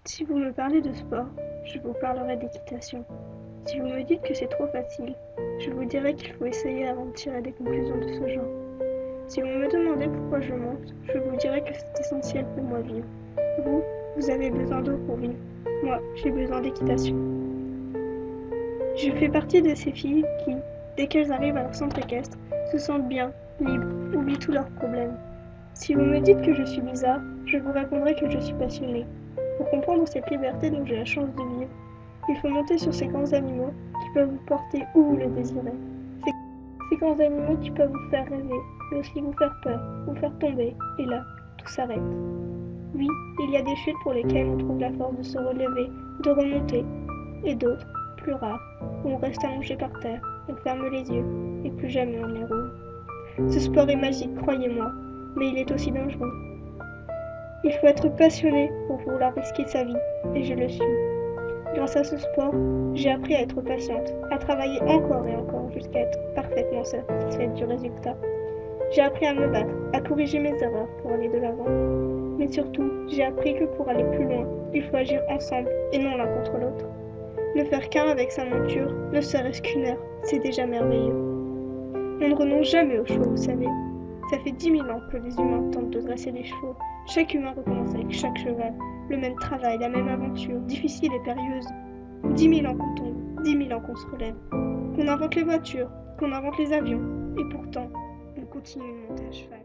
Si vous me parlez de sport, je vous parlerai d'équitation. Si vous me dites que c'est trop facile, je vous dirai qu'il faut essayer avant de tirer des conclusions de ce genre. Si vous me demandez pourquoi je monte, je vous dirai que c'est essentiel pour moi vivre. Vous avez besoin d'eau pour vivre. Moi, j'ai besoin d'équitation. Je fais partie de ces filles qui, dès qu'elles arrivent à leur centre équestre, se sentent bien, libres, oublient tous leurs problèmes. Si vous me dites que je suis bizarre, je vous répondrai que je suis passionnée. Pour comprendre cette liberté dont j'ai la chance de vivre, il faut monter sur ces grands animaux qui peuvent vous porter où vous le désirez. Ces grands animaux qui peuvent vous faire rêver, mais aussi vous faire peur, vous faire tomber, et là, tout s'arrête. Oui, il y a des chutes pour lesquelles on trouve la force de se relever, de remonter, et d'autres, plus rares, où on reste allongé par terre, on ferme les yeux, et plus jamais on les roule. Ce sport est magique, croyez-moi, mais il est aussi dangereux. Il faut être passionné pour vouloir risquer sa vie, et je le suis. Grâce à ce sport, j'ai appris à être patiente, à travailler encore et encore jusqu'à être parfaitement satisfaite du résultat. J'ai appris à me battre, à corriger mes erreurs pour aller de l'avant. Mais surtout, j'ai appris que pour aller plus loin, il faut agir ensemble et non l'un contre l'autre. Ne faire qu'un avec sa monture, ne serait-ce qu'une heure, c'est déjà merveilleux. On ne renonce jamais aux chevaux, vous savez. Ça fait 10 000 ans que les humains tentent de dresser des chevaux. Chaque humain recommence avec chaque cheval. Le même travail, la même aventure, difficile et périlleuse. 10 000 ans qu'on tombe, 10 000 ans qu'on se relève. Qu'on invente les voitures, qu'on invente les avions. Et pourtant, on continue de monter à cheval.